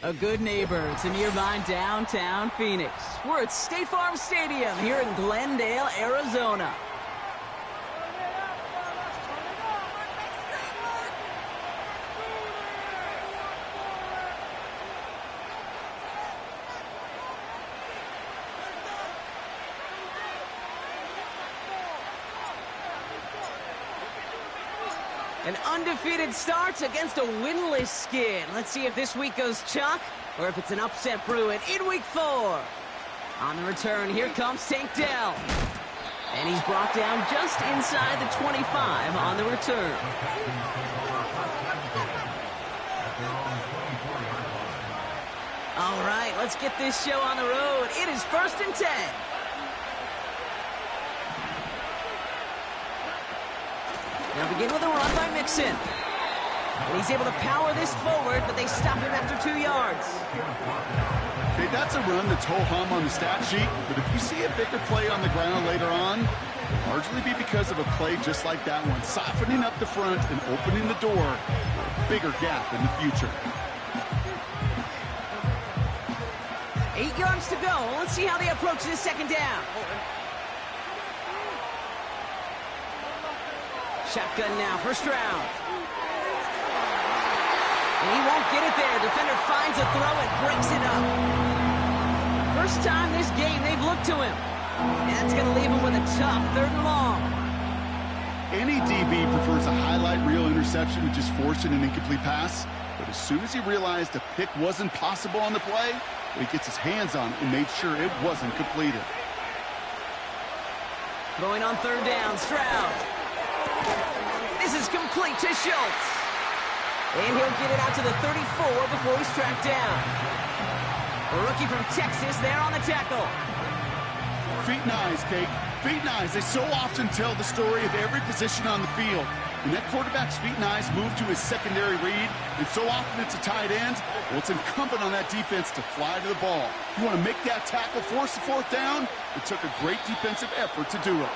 A good neighbor to nearby downtown Phoenix. We're at State Farm Stadium here in Glendale, Arizona. An undefeated start against a winless Skin. Let's see if this week goes chalk or if it's an upset brewing in week 4. On the return, here comes Tank Dell. And he's brought down just inside the 25 on the return. All right, let's get this show on the road. It is 1st and 10. Now begin with a run by Mixon. And he's able to power this forward, but they stop him after 2 yards. Okay, that's a run that's ho-hum on the stat sheet, but if you see a bigger play on the ground later on, it'll largely be because of a play just like that one, softening up the front and opening the door for a bigger gap in the future. 8 yards to go. Let's see how they approach this second down. Shotgun now, first round. And he won't get it there. Defender finds a throw and breaks it up. First time this game they've looked to him. And that's going to leave him with a tough 3rd and long. Any DB prefers a highlight reel interception to just forcing an incomplete pass. But as soon as he realized a pick wasn't possible on the play, he gets his hands on it and made sure it wasn't completed. Throwing on 3rd down, Stroud. This is complete to Schultz. And he'll get it out to the 34 before he's tracked down. A rookie from Texas there on the tackle. Feet and eyes, Kate. Feet and eyes. They so often tell the story of every position on the field. When that quarterback's feet and eyes move to his secondary read, and so often it's a tight end, well, it's incumbent on that defense to fly to the ball. You want to make that tackle, force the 4th down? It took a great defensive effort to do it.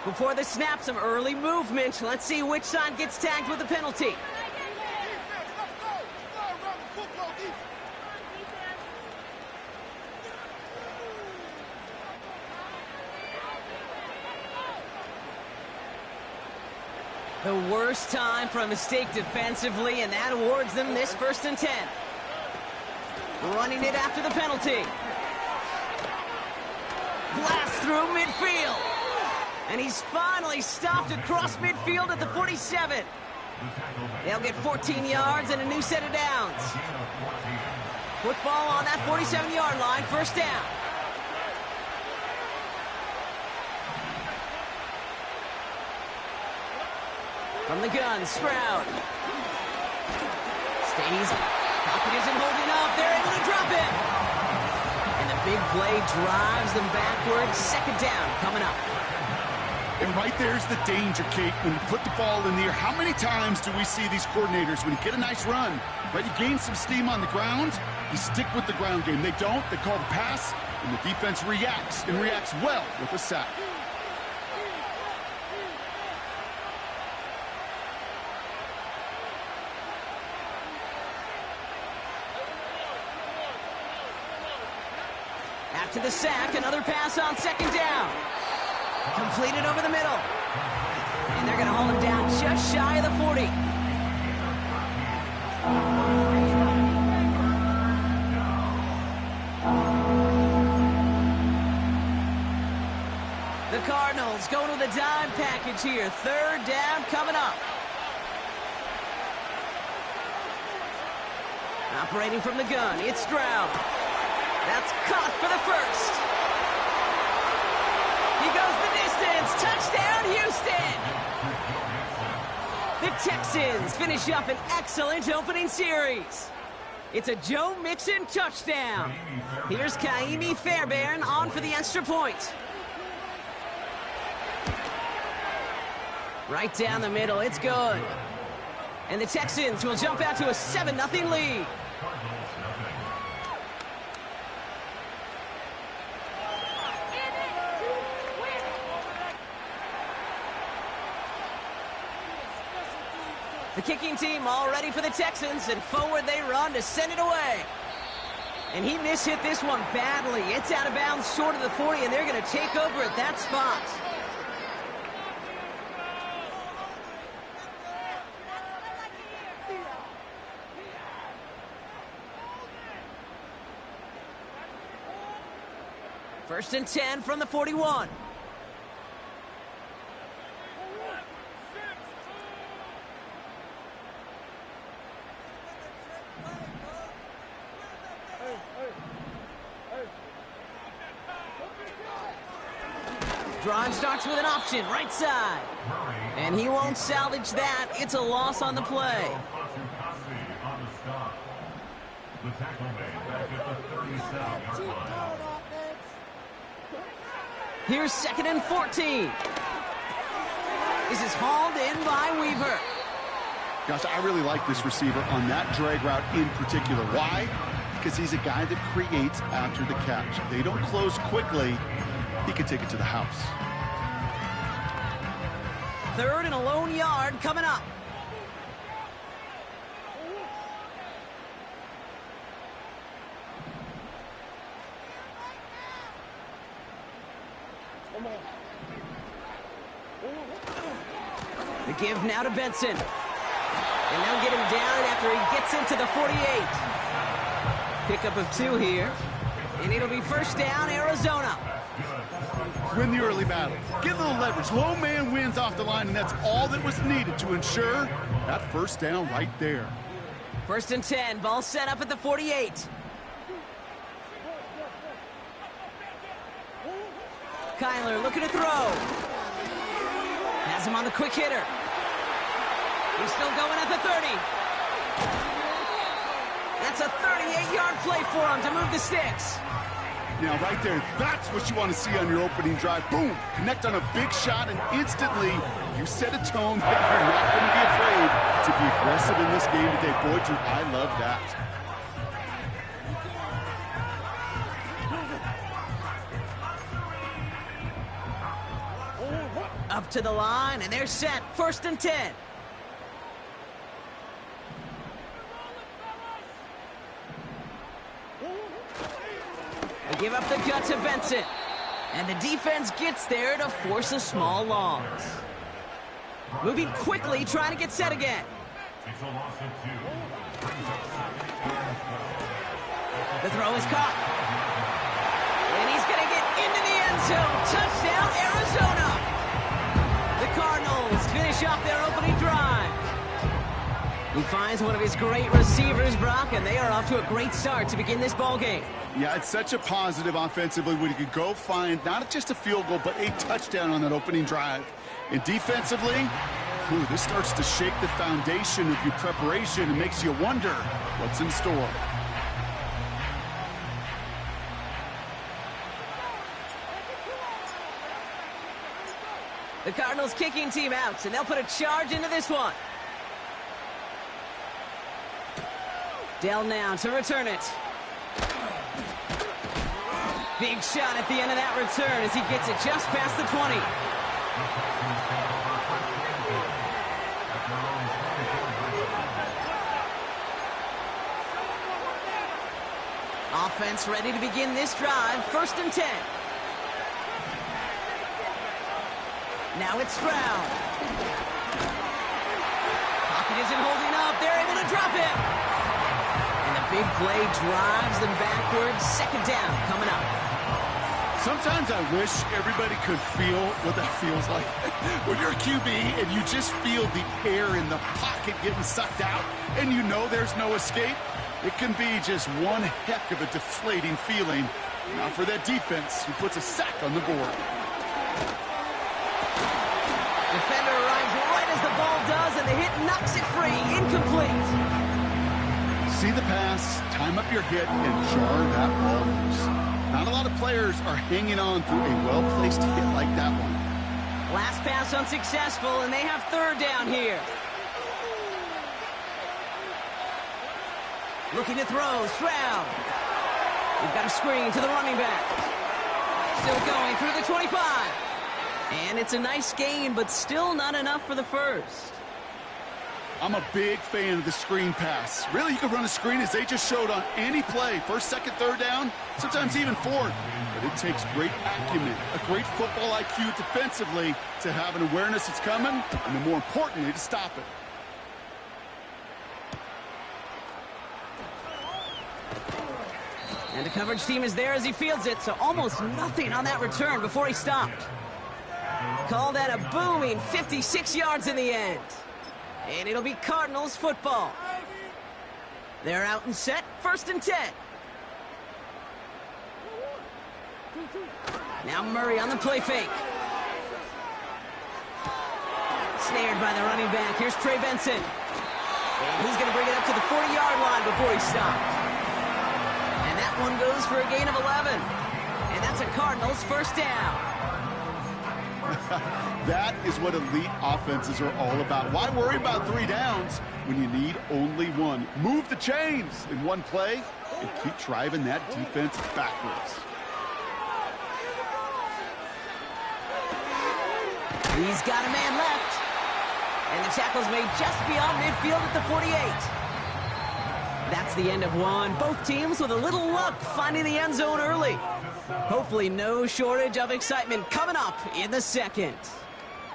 Before the snap, some early movement. Let's see which side gets tagged with the penalty. The worst time for a mistake defensively, and that awards them this 1st and 10. Running it after the penalty. Blast through midfield. And he's finally stopped across midfield at the 47. They'll get 14 yards and a new set of downs. Football on that 47-yard line, 1st down. From the gun, Stroud. Stays. Pocket isn't holding up. They're able to drop it. And the big play drives them backwards. 2nd down coming up. And right there's the danger, Kate. When you put the ball in the air, how many times do we see these coordinators, when you get a nice run, right, you gain some steam on the ground, you stick with the ground game. They don't. They call the pass, and the defense reacts, and reacts well with a sack. After the sack, another pass on 2nd down. Completed over the middle. And they're going to hold him down just shy of the 40. The Cardinals going with a dime package here. 3rd down coming up. Operating from the gun, it's Stroud. That's caught for the 1st. He goes the distance. Touchdown, Houston! The Texans finish up an excellent opening series. It's a Joe Mixon touchdown. Here's Kaimi Fairbairn on for the extra point. Right down the middle, it's good. And the Texans will jump out to a 7-0 lead. The kicking team all ready for the Texans, and forward they run to send it away. And he mishit this one badly. It's out of bounds short of the 40, and they're going to take over at that spot. First and 10 from the 41. Drive starts with an option, right side. And he won't salvage that. It's a loss on the play. Here's 2nd and 14. This is hauled in by Weaver. Gosh, I really like this receiver on that drag route in particular. Why? Because he's a guy that creates after the catch. They don't close quickly. He can take it to the house. 3rd and a lone yard coming up. The give now to Benson. And they'll get him down after he gets into the 48. Pickup of 2 here. And it'll be first down, Arizona. Win the early battle. Get a little leverage. Low man wins off the line, and that's all that was needed to ensure that first down right there. 1st and 10. Ball set up at the 48. Kyler looking to throw. Has him on the quick hitter. He's still going at the 30. That's a 38-yard play for him to move the sticks. Now, right there, that's what you want to see on your opening drive. Boom! Connect on a big shot, and instantly you set a tone that you're not going to be afraid to be aggressive in this game today. Boy, Drew, I love that. Up to the line, and they're set. 1st and 10. They give up the gut to Benson. And the defense gets there to force a small loss. Moving quickly, trying to get set again. The throw is caught. And he's going to get into the end zone. Touchdown, Arizona. The Cardinals finish off their opening drive. He finds one of his great receivers, Brock, and they are off to a great start to begin this ballgame. Yeah, it's such a positive offensively when he could go find not just a field goal, but a touchdown on that opening drive. And defensively, this starts to shake the foundation of your preparation and makes you wonder what's in store. The Cardinals kicking team out, and they'll put a charge into this one. Dell now to return it. Big shot at the end of that return as he gets it just past the 20. Offense ready to begin this drive. 1st and 10. Now it's Stroud. Pocket isn't holding up. They're able to drop it. And the big play drives them backwards. 2nd down coming up. Sometimes I wish everybody could feel what that feels like. When you're a QB and you just feel the air in the pocket getting sucked out and you know there's no escape, it can be just one heck of a deflating feeling. Now for that defense who puts a sack on the board. Defender arrives right as the ball does, and the hit knocks it free. Incomplete. See the pass, time up your hit, and jar that ball loose. Not a lot of players are hanging on through a well-placed hit like that one. Last pass unsuccessful, and they have 3rd down here. Looking to throw, Stroud. We've got a screen to the running back. Still going through the 25. And it's a nice gain, but still not enough for the first. I'm a big fan of the screen pass. Really, you can run a screen as they just showed on any play. First, second, third down, sometimes even fourth. But it takes great acumen, a great football IQ defensively to have an awareness it's coming, and then more importantly, to stop it. And the coverage team is there as he fields it, so almost nothing on that return before he stopped. Call that a booming 56 yards in the end. And it'll be Cardinals football. They're out and set, 1st and 10. Now Murray on the play fake. Snared by the running back. Here's Trey Benson. And he's going to bring it up to the 40-yard line before he stopped. And that one goes for a gain of 11. And that's a Cardinals first down. That is what elite offenses are all about. Why worry about 3 downs when you need only one? Move the chains in one play and keep driving that defense backwards. He's got a man left. And the tackle's made just beyond midfield at the 48. That's the end of one. Both teams with a little luck finding the end zone early. Hopefully no shortage of excitement coming up in the second.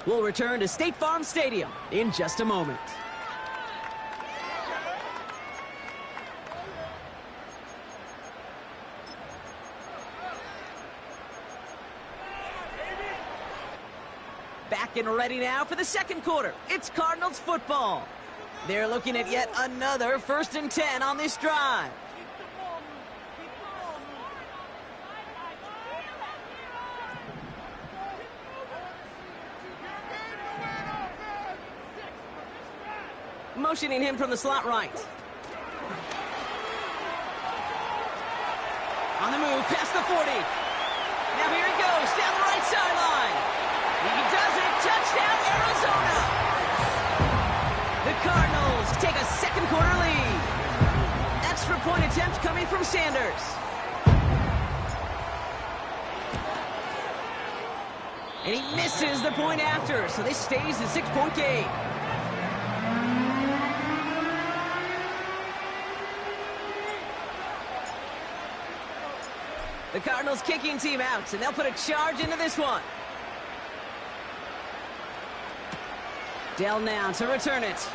We'll return to State Farm Stadium in just a moment. Back and ready now for the second quarter. It's Cardinals football. They're looking at yet another 1st and 10 on this drive. Motioning him from the slot right. On the move, past the 40. Now here he goes, down the right sideline. He does it, touchdown Arizona. The Cardinals take a second quarter lead. Extra point attempt coming from Sanders. And he misses the point after, so this stays a 6-point game. The Cardinals kicking team out, and they'll put a charge into this one. Dell now to return it.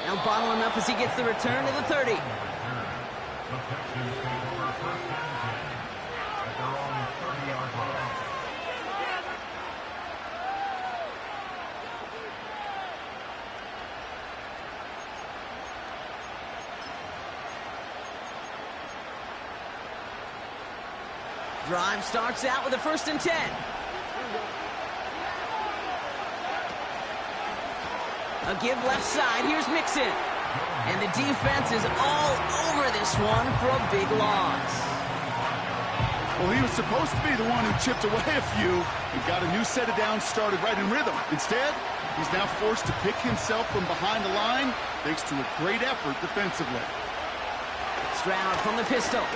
Now bottle him up as he gets the return to the 30. Drive starts out with a 1st and 10. A give left side. Here's Mixon. And the defense is all over this one for a big loss. Well, he was supposed to be the one who chipped away a few and got a new set of downs started right in rhythm. Instead, he's now forced to pick himself from behind the line thanks to a great effort defensively. Stroud from the pistol.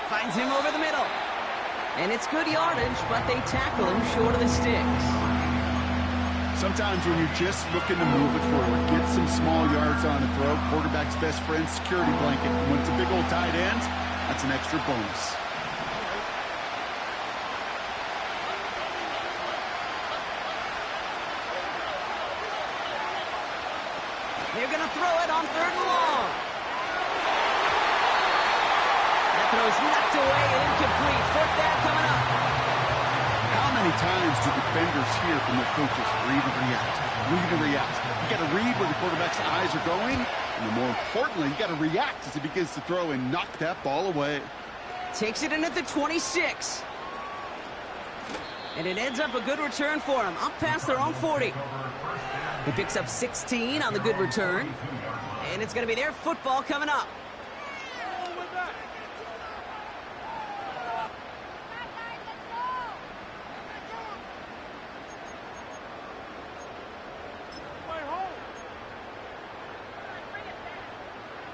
Finds him over the middle. And it's good yardage, but they tackle him short of the sticks. Sometimes when you're just looking to move it forward, get some small yards on the throw, quarterback's best friend, security blanket. And when it's a big old tight end, that's an extra bonus. They're going to throw it on 3rd and long. That throw's knocked away and incomplete. 4th down coming up. How many times do defenders hear from their coaches, read and react, read and react? You got to read where the quarterback's eyes are going, and then more importantly, you got to react as he begins to throw and knock that ball away. Takes it in at the 26. And it ends up a good return for him, up past their own 40. He picks up 16 on the good return, and it's going to be their football coming up.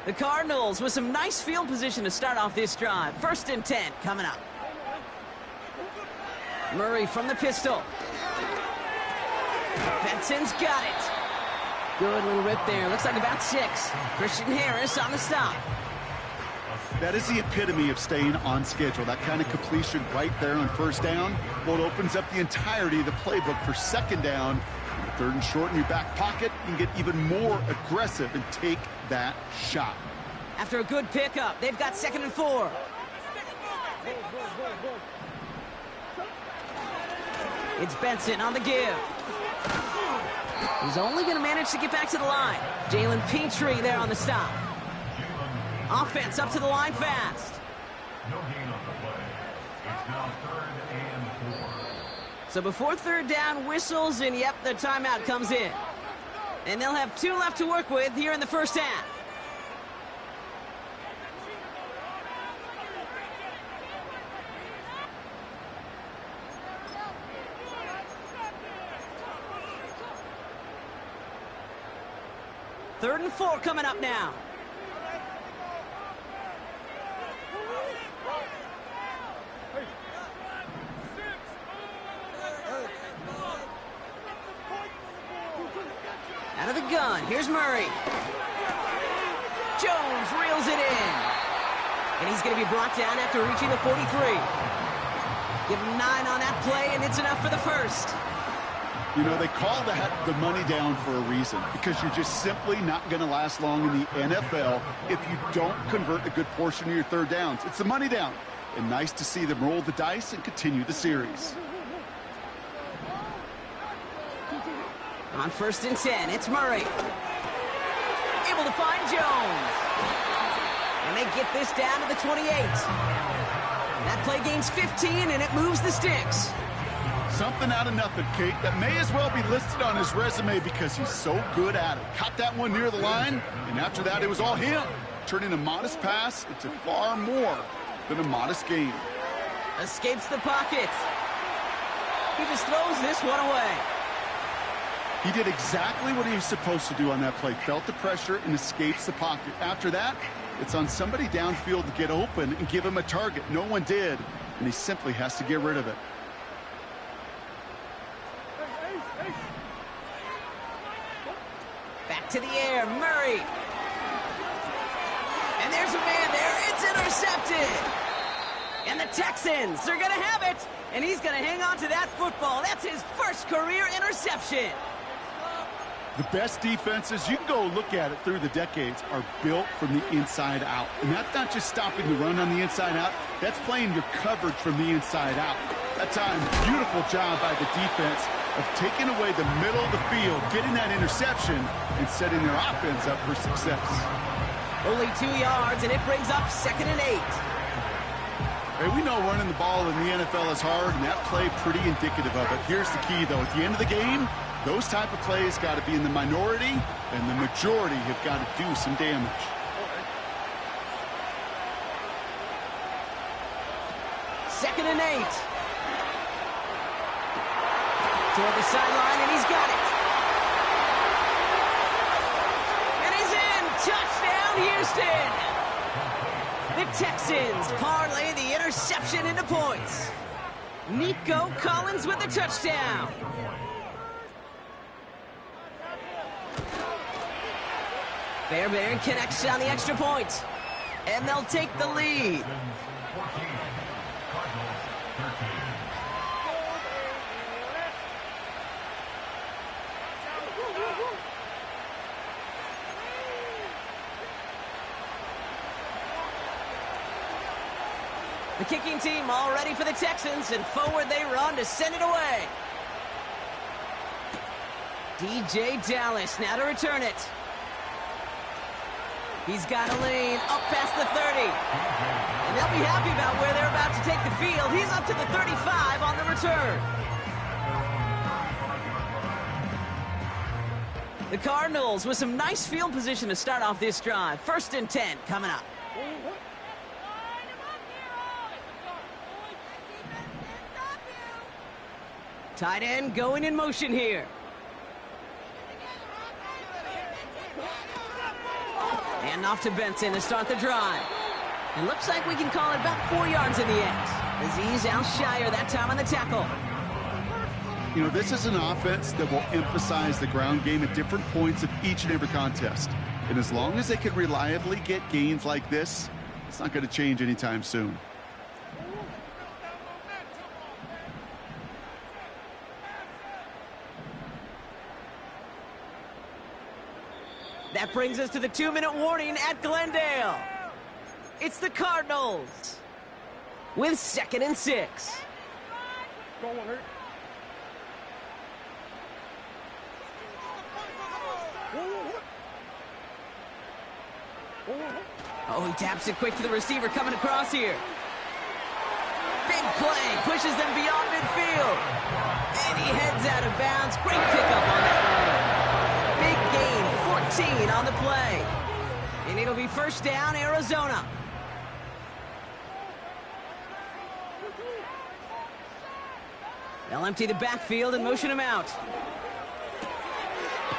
The Cardinals with some nice field position to start off this drive. 1st and 10 coming up. Murray from the pistol. Benson's got it. Good little rip there. Looks like about 6. Christian Harris on the stop. That is the epitome of staying on schedule. That kind of completion right there on first down. Well, it opens up the entirety of the playbook for second down. Third and short in your back pocket, you can get even more aggressive and take that shot. After a good pickup, they've got 2nd and 4. It's Benson on the give. He's only going to manage to get back to the line. Jalen Petrie there on the stop. Offense up to the line fast. No gain on the play. It's now 3rd and 4. So before third down whistles, and yep, the timeout comes in. And they'll have 2 left to work with here in the first half. Third and 4 coming up now. Out of the gun, here's Murray. Jones reels it in. And he's going to be brought down after reaching the 43. Give him 9 on that play, and it's enough for the first. You know, they call that the money down for a reason, because you're just simply not going to last long in the NFL if you don't convert a good portion of your third downs. It's the money down. And nice to see them roll the dice and continue the series. On 1st and 10, it's Murray. Able to find Jones. And they get this down to the 28. That play gains 15, and it moves the sticks. Something out of nothing, Kate. That may as well be listed on his resume because he's so good at it. Caught that one near the line, and after that, it was all him. Turning a modest pass into far more than a modest gain. Escapes the pocket. He just throws this one away. He did exactly what he was supposed to do on that play. Felt the pressure and escapes the pocket. After that, it's on somebody downfield to get open and give him a target. No one did, and he simply has to get rid of it. Back to the air, Murray. And there's a man there. It's intercepted. And the Texans are going to have it. And he's going to hang on to that football. That's his first career interception. The best defenses, you can go look at it through the decades, are built from the inside out. And that's not just stopping the run on the inside out. That's playing your coverage from the inside out. That time, beautiful job by the defense of taking away the middle of the field, getting that interception, and setting their offense up for success. Only 2 yards, and it brings up 2nd and 8. Hey, we know running the ball in the NFL is hard, and that play pretty indicative of it. Here's the key, though. At the end of the game, those type of plays got to be in the minority, and the majority have got to do some damage. Second and 8. Toward the sideline, and he's got it. And he's in. Touchdown, Houston. The Texans parlay the interception into points. Nico Collins with the touchdown. Fairbairn connects on the extra point. And they'll take the lead. 14, Cardinals 13. The kicking team all ready for the Texans, and forward they run to send it away. DJ Dallas now to return it. He's got a lane up past the 30. And they'll be happy about where they're about to take the field. He's up to the 35 on the return. The Cardinals with some nice field position to start off this drive. 1st and 10 coming up. Tight end going in motion here. And off to Benson to start the drive. It looks like we can call it about 4 yards in the end. Aziz Al-Shire that time on the tackle. You know, this is an offense that will emphasize the ground game at different points of each and every contest. And as long as they can reliably get gains like this, it's not going to change anytime soon. That brings us to the 2-minute warning at Glendale. It's the Cardinals with 2nd and 6. Oh, he taps it quick to the receiver coming across here. Big play, pushes them beyond midfield. And he heads out of bounds. Great pickup on that run. Big gain, 14 on the play. And it'll be 1st down, Arizona. They'll empty the backfield and motion him out.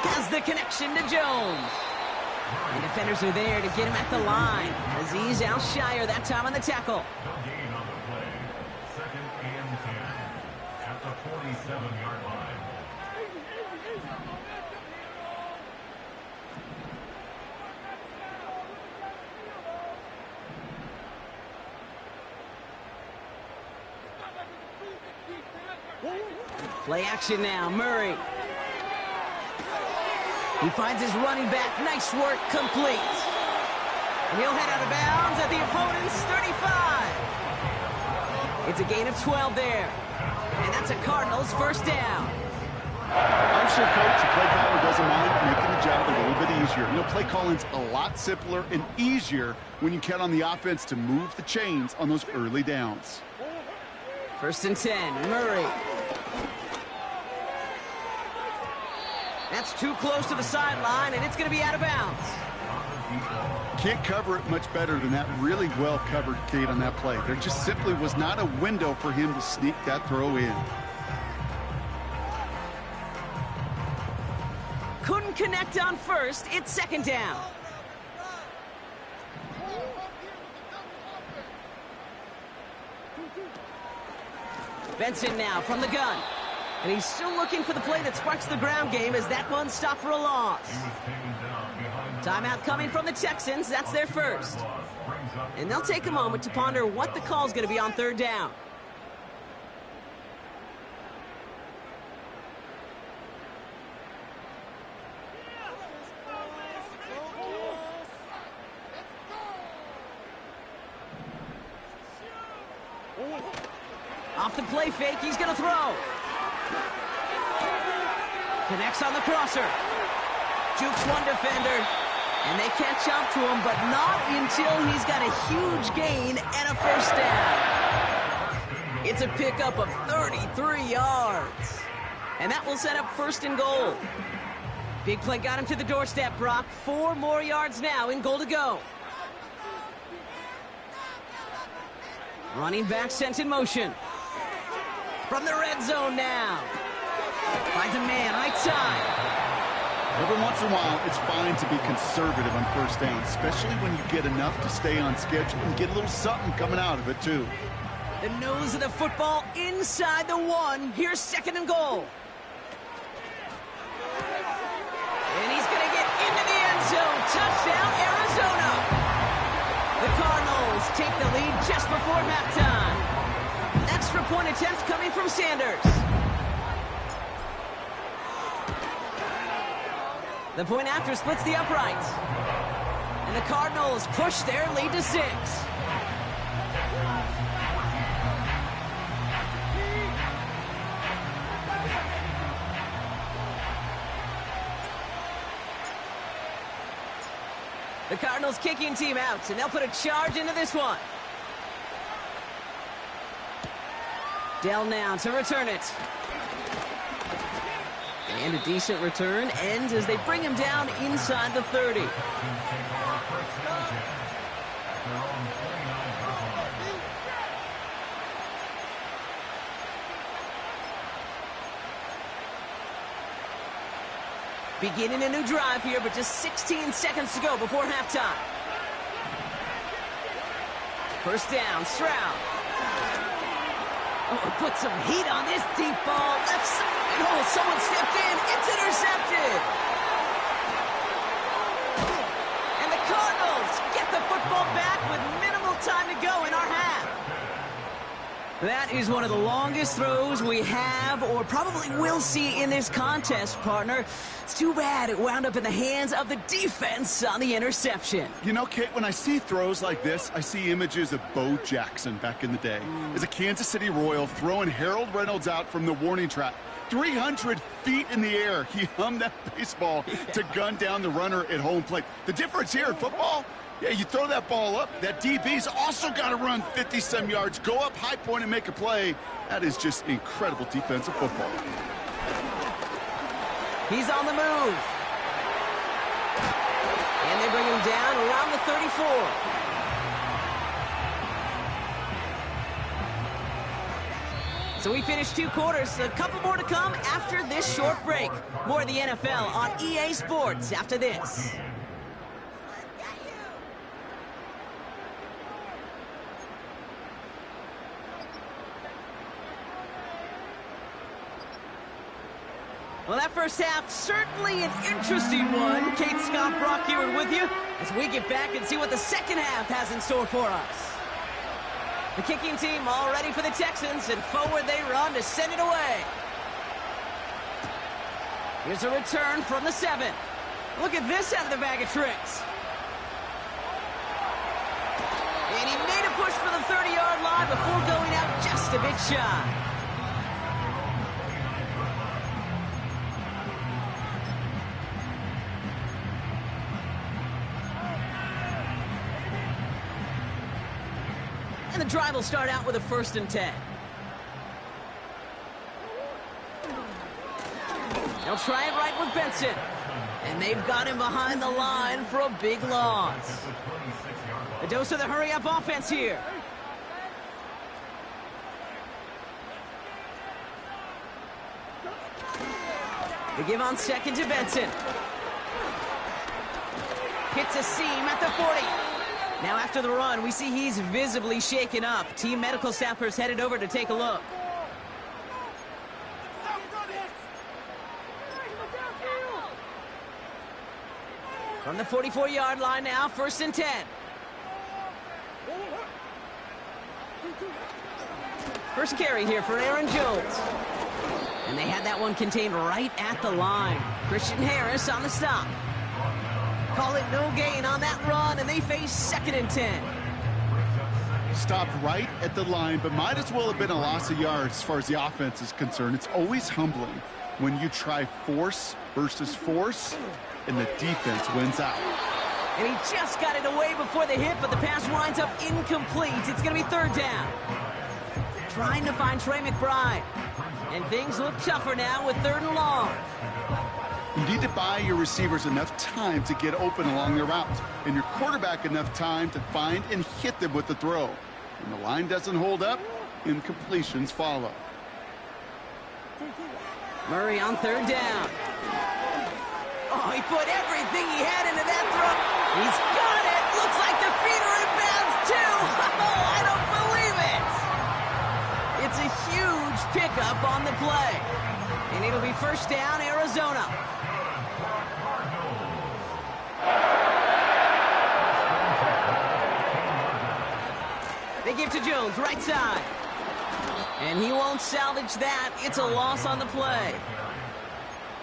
Has the connection to Jones. And defenders are there to get him at the line. Aziz Al-Shire that time on the tackle. No gain on the play. 2nd and 10 at the 47-yard line. Play action now, Murray. He finds his running back. Nice work, complete. And he'll head out of bounds at the opponent's 35. It's a gain of 12 there. And that's a Cardinals 1st down. I'm sure, Coach, the play caller doesn't mind making the job a little bit easier. You know, play calling's a lot simpler and easier when you count on the offense to move the chains on those early downs. 1st and 10, Murray. That's too close to the sideline, and it's going to be out of bounds. Can't cover it much better than that really well covered Kate on that play. There just simply was not a window for him to sneak that throw in. Couldn't connect on 1st. It's 2nd down. Benson now from the gun. And he's still looking for the play that sparks the ground game as that one stopped for a loss. Timeout coming from the Texans. That's their 1st. And they'll take a moment to ponder what the call's going to be on 3rd down. Off the play fake, he's going to throw. Connects on the crosser. Jukes one defender. And they catch up to him, but not until he's got a huge gain and a 1st down. It's a pickup of 33 yards. And that will set up 1st and goal. Big play got him to the doorstep, Brock. 4 more yards now in goal to go. Running back sent in motion. From the red zone now. Finds a man right side. Every once in a while, it's fine to be conservative on 1st down, especially when you get enough to stay on schedule and get a little something coming out of it, too. The nose of the football inside the 1. Here's 2nd and goal. And he's going to get into the end zone. Touchdown, Arizona. The Cardinals take the lead just before halftime. Extra point attempt coming from Sanders. The point after splits the uprights. And the Cardinals push their lead to 6. The Cardinals kicking team out, and they'll put a charge into this one. Dell now to return it. And a decent return ends as they bring him down inside the 30. Beginning a new drive here, but just 16 seconds to go before halftime. 1st down, Stroud. Oh, put some heat on this deep ball. Left side. Oh, someone stepped in. It's intercepted. And the Cardinals get the football back with minimal time to go in our half. That is one of the longest throws we have or probably will see in this contest, partner. It's too bad it wound up in the hands of the defense on the interception. You know, Kate, when I see throws like this, I see images of Bo Jackson back in the day. As a Kansas City Royal throwing Harold Reynolds out from the warning track. 300 feet in the air, he hummed that baseball to gun down the runner at home plate. The difference here in football, yeah, you throw that ball up, that DB's also got to run 50-some yards, go up high point and make a play. That is just incredible defensive football. He's on the move. And they bring him down around the 34. So we finished 2 quarters. A couple more to come after this short break. More of the NFL on EA Sports after this. Well, that first half, certainly an interesting one. Kate Scott, Brock Heward with you as we get back and see what the second half has in store for us. The kicking team all ready for the Texans, and forward they run to send it away. Here's a return from the 7. Look at this out of the bag of tricks. And he made a push for the 30-yard line before going out just a bit shy. And the drive will start out with a 1st and 10. They'll try it right with Benson. And they've got him behind the line for a big loss. A dose of the hurry-up offense here. They give on 2nd to Benson. Hits a seam at the 40. Now after the run, we see he's visibly shaken up. Team medical staffers headed over to take a look. From the 44-yard line now, 1st and 10. First carry here for Aaron Jones. And they had that one contained right at the line. Christian Harris on the stop. Call it no gain on that run, and they face 2nd and 10. Stopped right at the line, but might as well have been a loss of yards as far as the offense is concerned. It's always humbling when you try force versus force, and the defense wins out. And he just got it away before the hit, but the pass winds up incomplete. It's going to be 3rd down. Trying to find Trey McBride. And things look tougher now with 3rd and long. You need to buy your receivers enough time to get open along their routes, and your quarterback enough time to find and hit them with the throw. When the line doesn't hold up, incompletions follow. Murray on 3rd down. Oh, he put everything he had into that throw. He's got it. Looks like the feet are in bounds, too. Oh, I don't believe it. It's a huge pickup on the play. And it'll be 1st down, Arizona. They give to Jones, right side. And he won't salvage that. It's a loss on the play.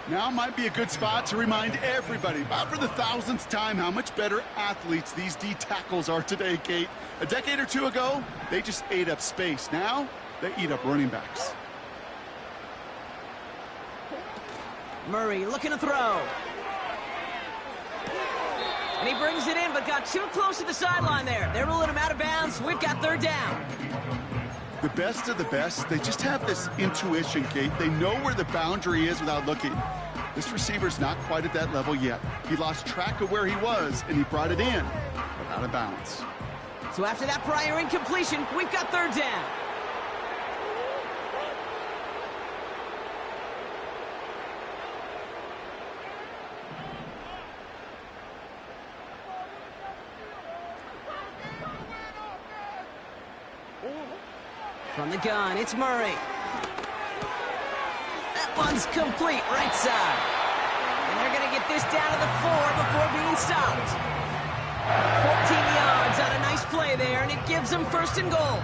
Now might be a good spot to remind everybody, about for the 1000th time, how much better athletes these D tackles are today, Kate. A decade or 2 ago, they just ate up space. Now, they eat up running backs. Murray looking to throw. And he brings it in, but got too close to the sideline there. They're ruling him out of bounds. We've got 3rd down. The best of the best, they just have this intuition, Kate. They know where the boundary is without looking. This receiver's not quite at that level yet. He lost track of where he was, and he brought it in, but out of bounds. So after that prior incompletion, we've got 3rd down. From the gun, it's Murray. That one's complete, right side. And they're going to get this down to the 4 before being stopped. 14 yards on a nice play there, and it gives them 1st and goal.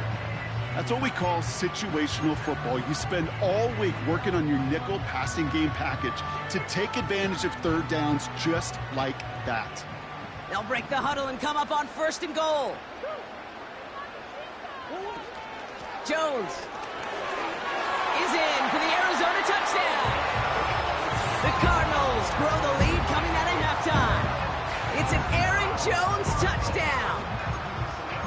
That's what we call situational football. You spend all week working on your nickel passing game package to take advantage of 3rd downs just like that. They'll break the huddle and come up on 1st and goal. Jones is in for the Arizona touchdown. The Cardinals grow the lead coming out of halftime. It's an Aaron Jones touchdown.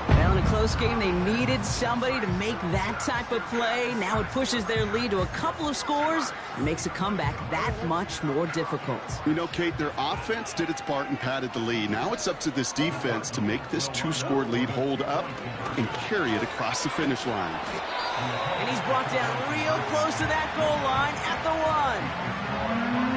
Well, in a close game, they needed somebody to make that type of play. Now it pushes their lead to a couple of scores and makes a comeback that much more difficult. You know, Kate, their offense did its part and padded the lead. Now it's up to this defense to make this 2-score lead hold up and carry it across the finish line. And he's brought down real close to that goal line at the 1.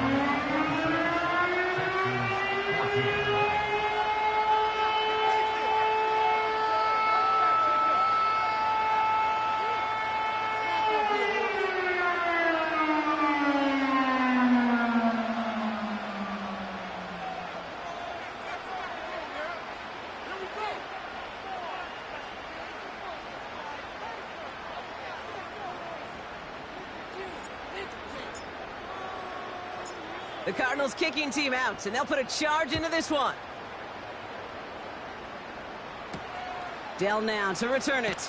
The Cardinals kicking team out, and they'll put a charge into this one. Dell now to return it.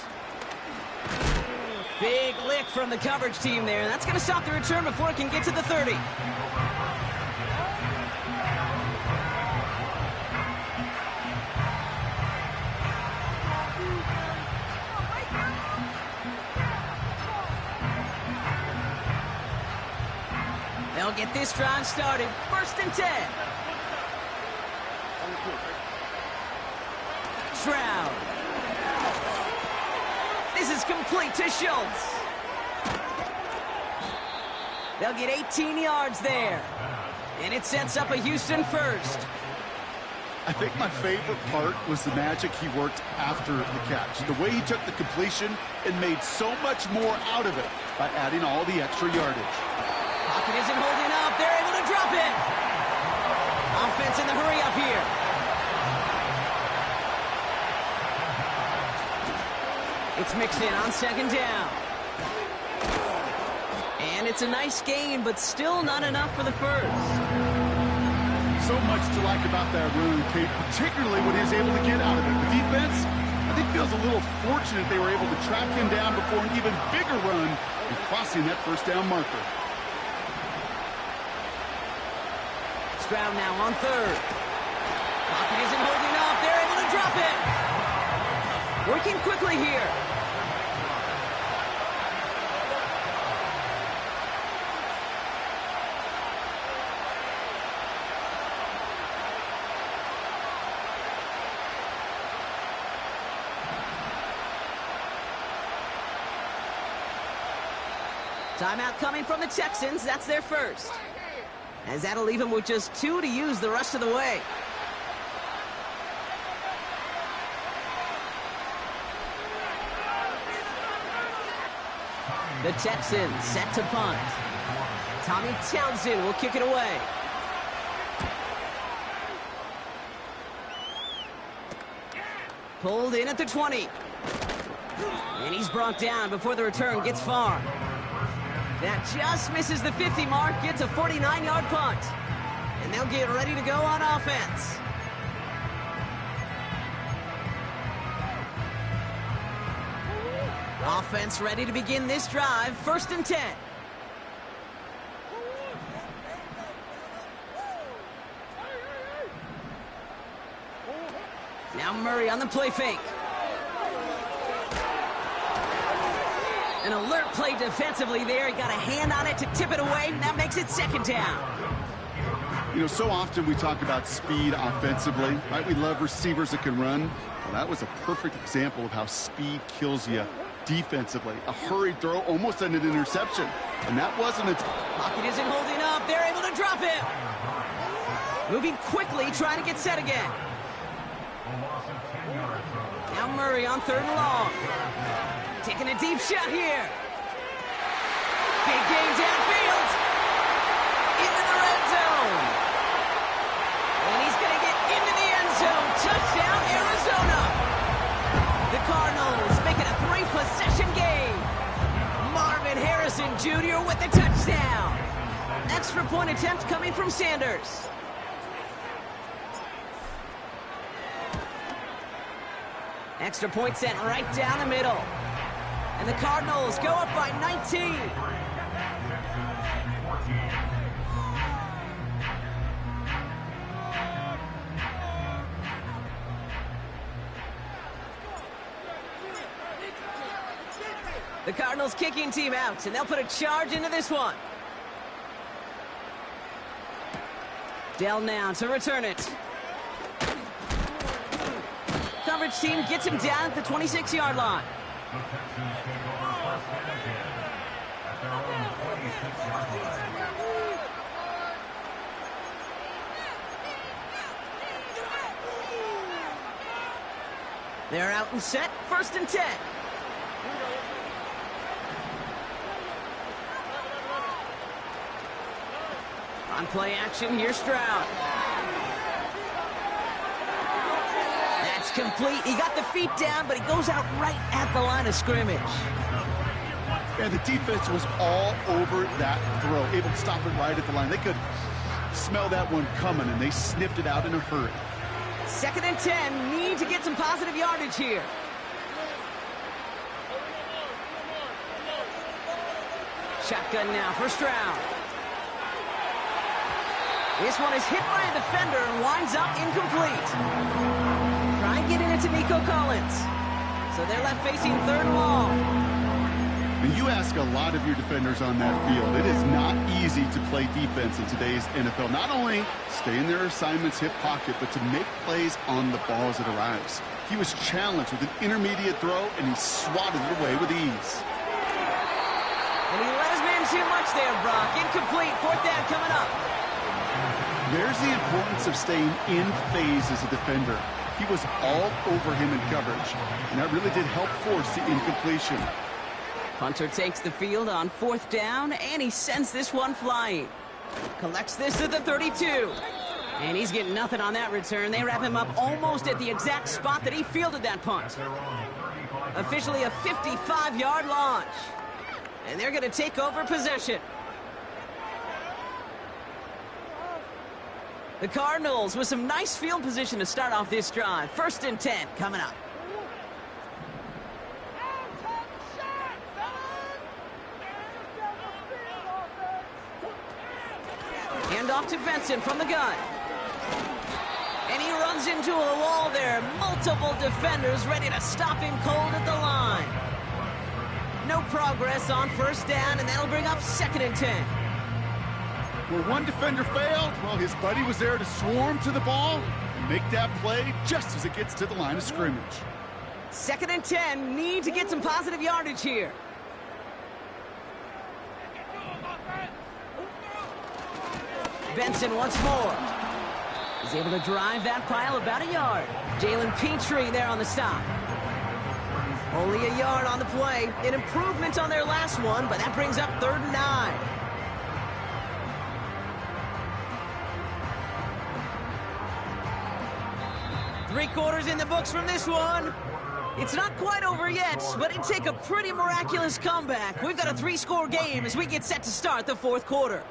Big lick from the coverage team there. That's going to stop the return before it can get to the 30. They'll get this drive started. 1st and 10. Stroud. This is complete to Schultz. They'll get 18 yards there. And it sets up a Houston 1st. I think my favorite part was the magic he worked after the catch. The way he took the completion and made so much more out of it by adding all the extra yardage. Pocket isn't holding up. They're able to drop it. Offense in the hurry up here. It's mixed in on 2nd down. And it's a nice gain, but still not enough for the 1st. So much to like about that run, Kate, particularly what he was able to get out of it. The defense, I think, feels a little fortunate they were able to track him down before an even bigger run and crossing that 1st down marker. Stroud now on 3rd. Pocket isn't holding up. They're able to drop it. Working quickly here. Timeout coming from the Texans. That's their 1st. As that'll leave him with just 2 to use the rest of the way. The Texans set to punt. Tommy Townsend will kick it away. Pulled in at the 20. And he's brought down before the return gets far. That just misses the 50 mark, gets a 49-yard punt. And they'll get ready to go on offense. Offense ready to begin this drive, 1st and 10. Now Murray on the play fake. An alert play defensively there. He got a hand on it to tip it away, and that makes it 2nd down. You know, so often we talk about speed offensively, right? We love receivers that can run. Well, that was a perfect example of how speed kills you defensively. A hurried throw, almost an interception. And that wasn't a... Pocket isn't holding up. They're able to drop it. Moving quickly, trying to get set again. Now Murray on 3rd and long. Taking a deep shot here. Big game downfield. Into the red zone. And he's going to get into the end zone. Touchdown, Arizona. The Cardinals make it a 3-possession game. Marvin Harrison Jr. with the touchdown. Extra point attempt coming from Sanders. Extra point sent right down the middle. And the Cardinals go up by 19. The Cardinals kicking team out, and they'll put a charge into this one. Dell now to return it. Coverage team gets him down at the 26-yard line. The Texans take over first and 10 at their own 26-yard line. They're out and set, first and 10. On play action, here's Stroud. That's complete. He got the feet down, but he goes out right at the line of scrimmage. And the defense was all over that throw, able to stop it right at the line. They could smell that one coming, and they sniffed it out in a hurry. Second and 10, need to get some positive yardage here. Shotgun now for Stroud. This one is hit by a defender and winds up incomplete. Try and get it into Nico Collins. So they're left facing third and long. And you ask a lot of your defenders on that field. It is not easy to play defense in today's NFL. Not only stay in their assignment's hip pocket, but to make plays on the ball as it arrives. He was challenged with an intermediate throw, and he swatted it away with ease. And he let his man too much there, Brock. Incomplete. Fourth down coming up. There's the importance of staying in phase as a defender. He was all over him in coverage, and that really did help force the incompletion. Hunter takes the field on fourth down, and he sends this one flying. Collects this at the 32. And he's getting nothing on that return. They wrap him up almost at the exact spot that he fielded that punt. Officially a 55-yard launch. And they're going to take over possession. The Cardinals with some nice field position to start off this drive. First and 10 coming up. Hand off to Benson from the gun. And he runs into a wall there. Multiple defenders ready to stop him cold at the line. No progress on first down, and that'll bring up second and 10. Where one defender failed, well, his buddy was there to swarm to the ball and make that play just as it gets to the line of scrimmage. Second and 10, need to get some positive yardage here. Benson once more. He's able to drive that pile about a yard. Jalen Petrie there on the stop. Only a yard on the play. An improvement on their last one, but that brings up third and 9. Three quarters in the books from this one. It's not quite over yet, but it'd take a pretty miraculous comeback. We've got a 3-score game as we get set to start the fourth quarter.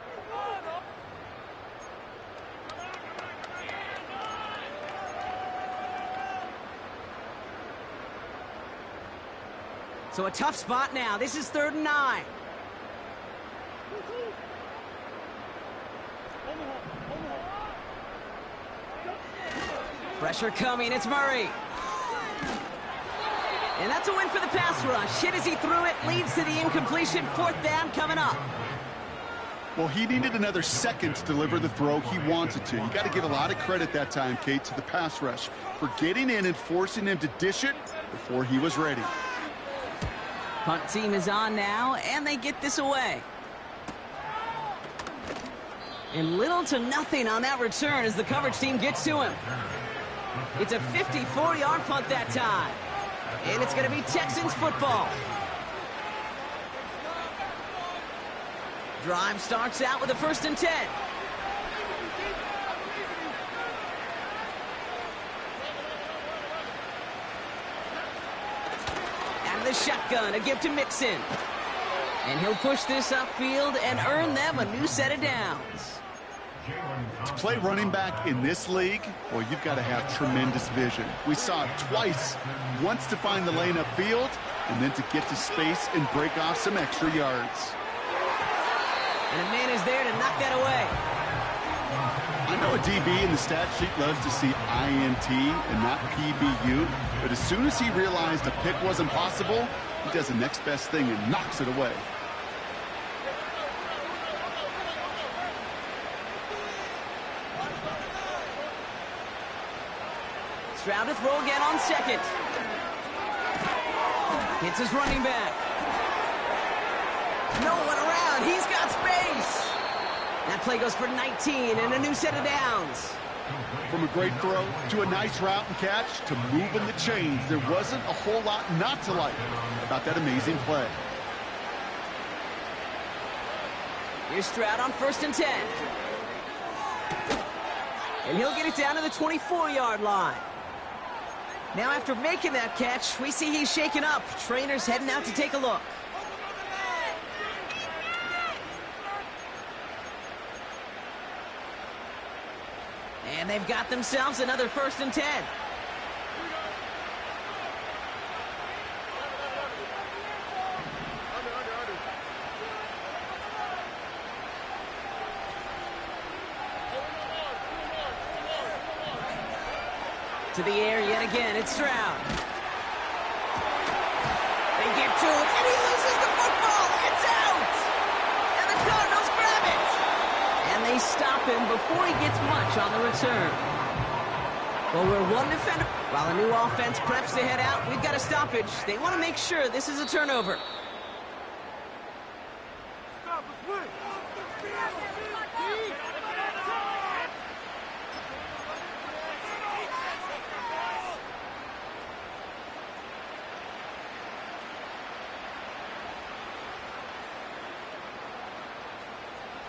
So a tough spot now. This is third and 9. Pressure coming. It's Murray. And that's a win for the pass rush. Hit as he threw it. Leads to the incompletion. Fourth down coming up. Well, he needed another second to deliver the throw he wanted to. You got to give a lot of credit that time, Kate, to the pass rush for getting in and forcing him to dish it before he was ready. Punt team is on now, and they get this away. And little to nothing on that return as the coverage team gets to him. It's a 54-yard punt that time. And it's going to be Texans football. Drive starts out with a 1st and 10. Out of the shotgun, a give to Mixon. And he'll push this upfield and earn them a new set of downs. To play running back in this league, well, you've got to have tremendous vision. We saw it twice, once to find the lane upfield, and then to get to space and break off some extra yards. And a man is there to knock that away. I know a DB in the stat sheet loves to see INT and not PBU, but as soon as he realized a pick wasn't possible, he does the next best thing and knocks it away. Stroud to throw again on 2nd. Hits his running back. No one around. He's got space. That play goes for 19 and a new set of downs. From a great throw to a nice route and catch to moving the chains, there wasn't a whole lot not to like about that amazing play. Here's Stroud on 1st and 10. And he'll get it down to the 24-yard line. Now after making that catch, we see he's shaken up. Trainer's heading out to take a look. And they've got themselves another 1st and 10. To the air yet again, it's Stroud. They get to him, and he loses the football. It's out! And the Cardinals grab it! And they stop him before he gets much on the return. Well, we're one defender. While the new offense preps to head out, we've got a stoppage. They want to make sure this is a turnover.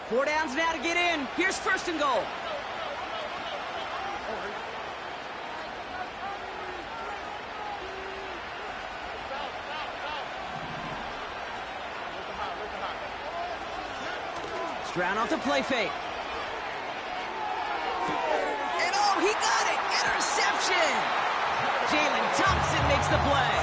Four downs now to get in. Here's 1st and goal. Stroud off the play fake. And oh, he got it! Interception! Jalen Thompson makes the play.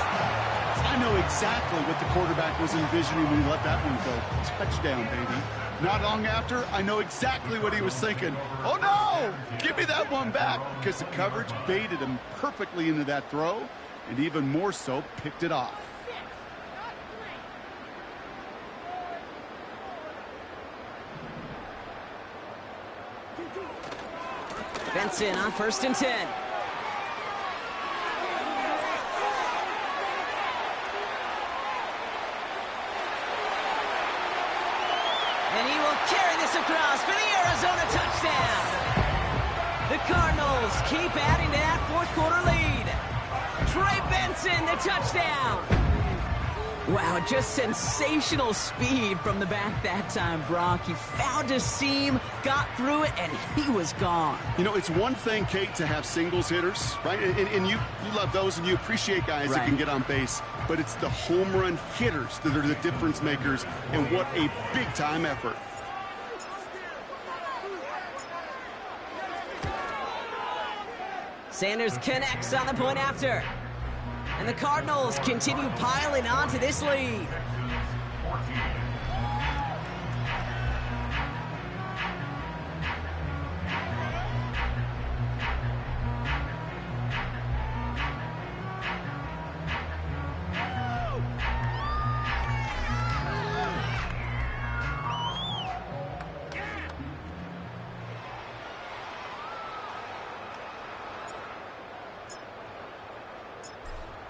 I know exactly what the quarterback was envisioning when he let that one go. Touchdown, baby. Not long after, I know exactly what he was thinking. Oh, no! Give me that one back, because the coverage baited him perfectly into that throw, and even more so, picked it off. Benson on 1st and 10. And he will carry this across for the Arizona touchdown. The Cardinals keep adding to that 4th quarter lead. Trey Benson, the touchdown. Wow, just sensational speed from the back that time, Brock. He found a seam, got through it, and he was gone. You know, it's one thing, Kate, to have singles hitters, right? And you love those, and you appreciate guys that can get on base. But it's the home run hitters that are the difference makers, and what a big-time effort. Sanders connects on the point after. And the Cardinals continue piling on to this lead.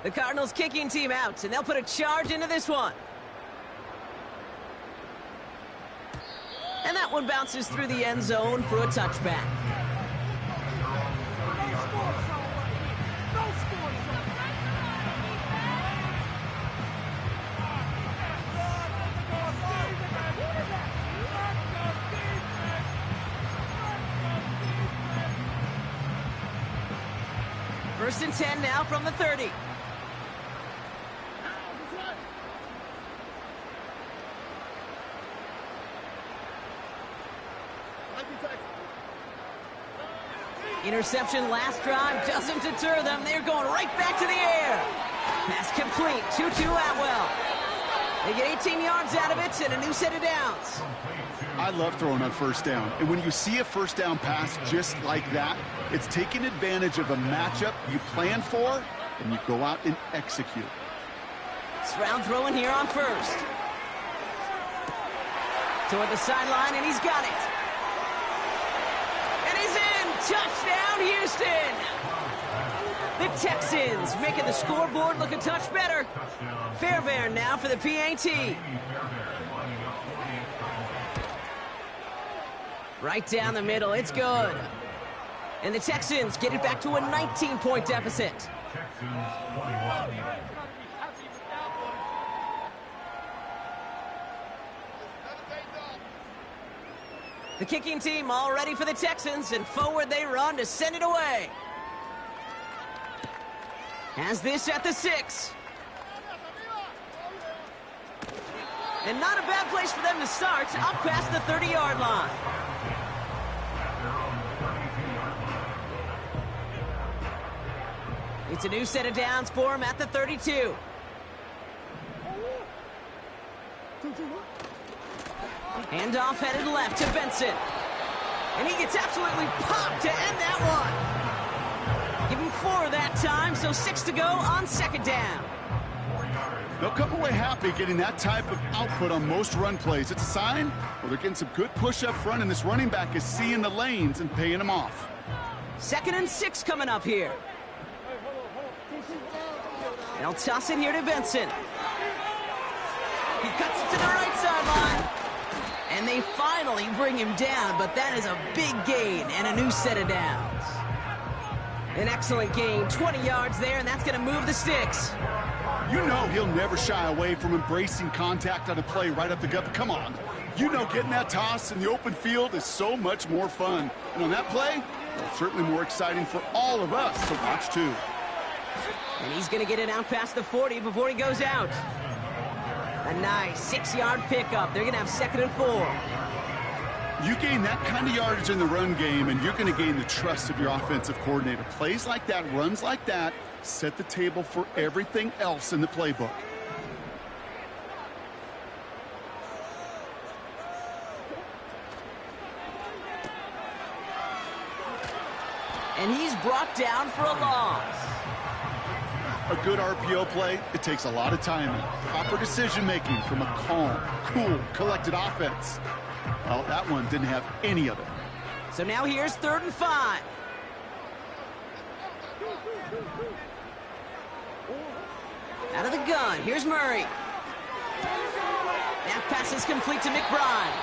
The Cardinals kicking team out, and they'll put a charge into this one. And that one bounces through the end zone for a touchback. First and 10 now from the 30. Interception last drive doesn't deter them. They're going right back to the air. Pass complete. 2-2 Atwell. They get 18 yards out of it and a new set of downs. I love throwing on first down. And when you see a first down pass just like that, it's taking advantage of a matchup you plan for, and you go out and execute. Stroud throwing here on first. Toward the sideline, and he's got it. And he's in! Touchdown, Houston! The Texans making the scoreboard look a touch better. Fairbairn now for the PAT. Right down the middle, it's good. And the Texans get it back to a 19-point deficit. The kicking team all ready for the Texans, and forward they run to send it away. Has this at the 6. And not a bad place for them to start, up past the 30-yard line. It's a new set of downs for him at the 32. Handoff headed left to Benson. And he gets absolutely popped to end that one. Give him 4 that time, so 6 to go on second down. They'll come away happy getting that type of output on most run plays. It's a sign, well, they're getting some good push up front, and this running back is seeing the lanes and paying them off. 2nd and 6 coming up here. They'll toss it here to Benson. He cuts it to the right sideline. And they finally bring him down, but that is a big gain and a new set of downs. An excellent gain, 20 yards there, and that's going to move the sticks. You know he'll never shy away from embracing contact on a play right up the gut. But come on, you know getting that toss in the open field is so much more fun. And on that play, well, certainly more exciting for all of us to watch too. And he's going to get it out past the 40 before he goes out. A nice 6-yard pickup. They're going to have 2nd and 4. You gain that kind of yardage in the run game, and you're going to gain the trust of your offensive coordinator. Plays like that, runs like that, set the table for everything else in the playbook. And he's brought down for a loss. A good RPO play, it takes a lot of timing, proper decision-making from a calm, cool, collected offense. Well, that one didn't have any of it. So now here's 3rd and 5. Out of the gun, here's Murray. That pass is complete to McBride.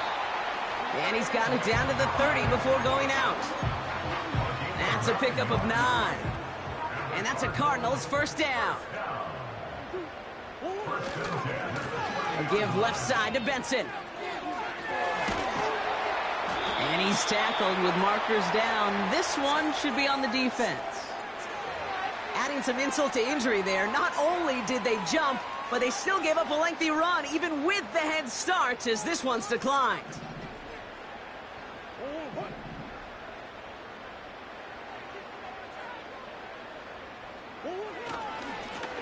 And he's got it down to the 30 before going out. That's a pickup of 9. And that's a Cardinals first down. A give left side to Benson. And he's tackled with markers down. This one should be on the defense. Adding some insult to injury there. Not only did they jump, but they still gave up a lengthy run, even with the head start, as this one's declined.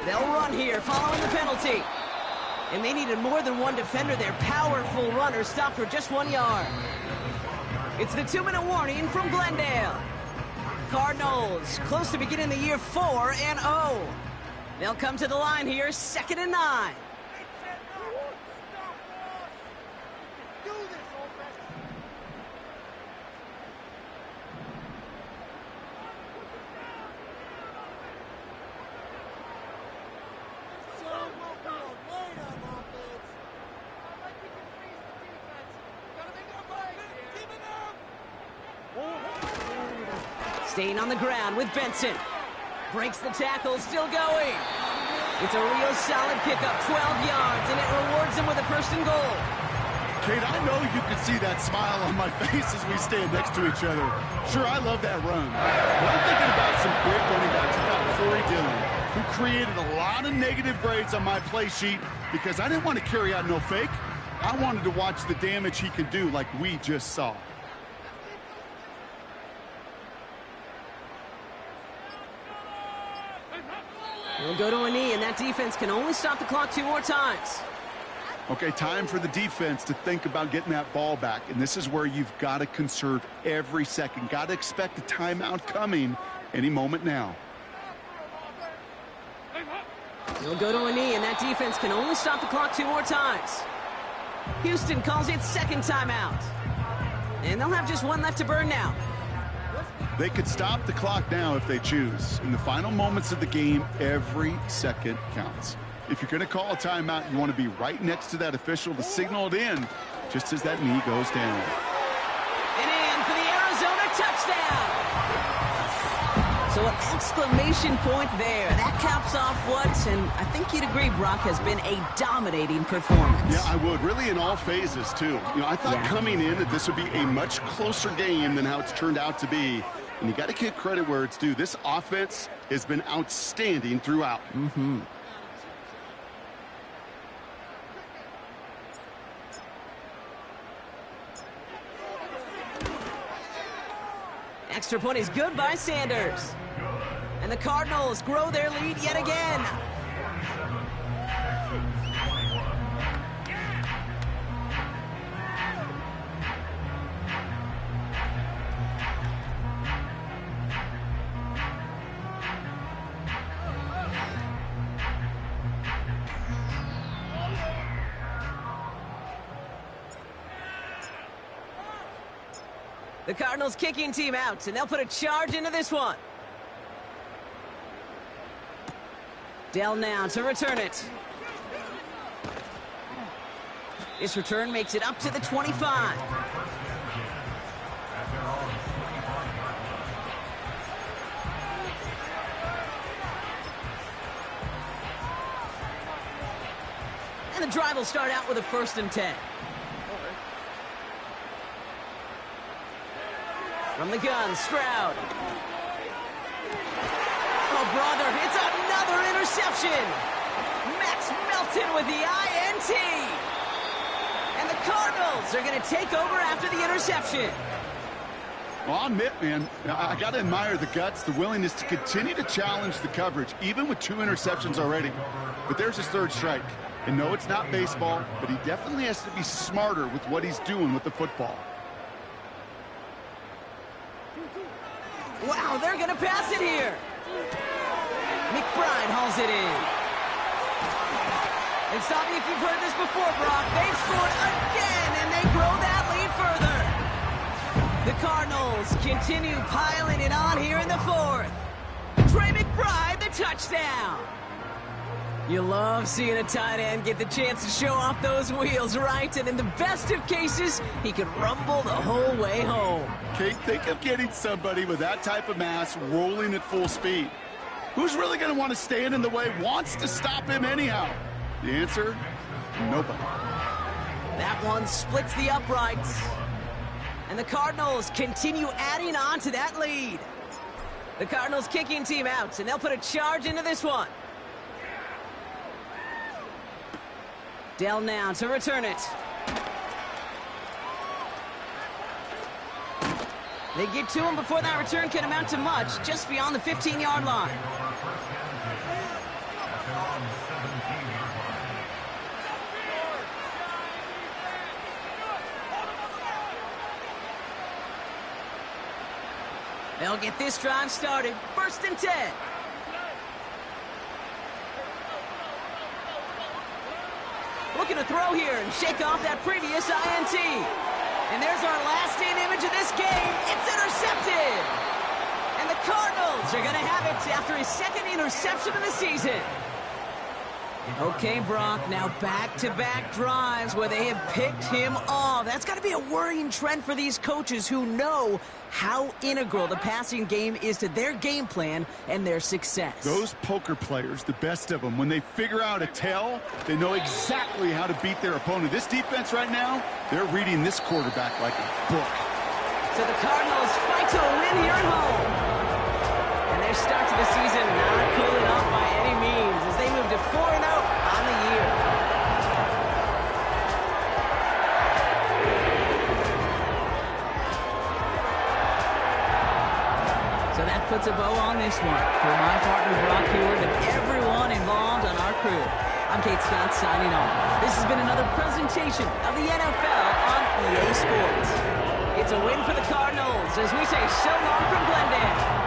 They'll run here following the penalty. And they needed more than one defender. Their powerful runner stopped for just 1 yard. It's the 2-minute warning from Glendale. Cardinals close to beginning the year 4-0. They'll come to the line here, 2nd and 9. Staying on the ground with Benson. Breaks the tackle, still going. It's a real solid pickup, 12 yards, and it rewards him with a 1st and goal. Kate, I know you can see that smile on my face as we stand next to each other. Sure, I love that run. But I'm thinking about some great running backs who got Corey Dillon, who created a lot of negative grades on my play sheet because I didn't want to carry out no fake. I wanted to watch the damage he could do like we just saw. He'll go to a knee, and that defense can only stop the clock 2 more times. Okay, time for the defense to think about getting that ball back, and this is where you've got to conserve every second. Got to expect a timeout coming any moment now. He'll go to a knee, and that defense can only stop the clock 2 more times. Houston calls it second timeout. And they'll have just 1 left to burn now. They could stop the clock now if they choose. In the final moments of the game, every second counts. If you're going to call a timeout, you want to be right next to that official to signal it in just as that knee goes down. And in for the Arizona touchdown. So an exclamation point there. That caps off what, and I think you'd agree, Brock, has been a dominating performance. Yeah, I would. Really in all phases, too. You know, I thought coming in that this would be a much closer game than how it's turned out to be. And you got to give credit where it's due. This offense has been outstanding throughout. Extra point is good by Sanders. And the Cardinals grow their lead yet again. The Cardinals kicking team out, and they'll put a charge into this one. Dell now to return it. This return makes it up to the 25. And the drive will start out with a 1st and 10. From the gun, Stroud. Oh, brother, it's another interception. Max Melton with the INT. And the Cardinals are going to take over after the interception. Well, I'll admit, man, I got to admire the guts, the willingness to continue to challenge the coverage, even with 2 interceptions already. But there's his 3rd strike. And no, it's not baseball, but he definitely has to be smarter with what he's doing with the football. Wow, they're going to pass it here. McBride hauls it in. And stop me if you've heard this before, Brock. They've scored again, and they grow that lead further. The Cardinals continue piling it on here in the 4th. Trey McBride, the touchdown. You love seeing a tight end get the chance to show off those wheels, right? And in the best of cases, he could rumble the whole way home. Kate, think of getting somebody with that type of mass rolling at full speed. Who's really going to want to stand in the way, wants to stop him anyhow? The answer, nobody. That one splits the uprights. And the Cardinals continue adding on to that lead. The Cardinals kicking team out, and they'll put a charge into this one. Dell now to return it. They get to him before that return can amount to much, just beyond the 15-yard line. They'll get this drive started. 1st and 10. Looking to throw here and shake off that previous INT. And there's our last-in image of this game. It's intercepted. And the Cardinals are going to have it after his 2nd interception of the season. Okay, Brock, now back-to-back drives where they have picked him off. That's got to be a worrying trend for these coaches who know how integral the passing game is to their game plan and their success. Those poker players, the best of them, when they figure out a tell, they know exactly how to beat their opponent. This defense right now, they're reading this quarterback like a book. So the Cardinals fight to a win here at home. And their start to the season not puts a bow on this one. For my partner, Brock Hewitt, and everyone involved on our crew, I'm Kate Scott signing off. This has been another presentation of the NFL on EA Sports. It's a win for the Cardinals as we say so long from Glendale.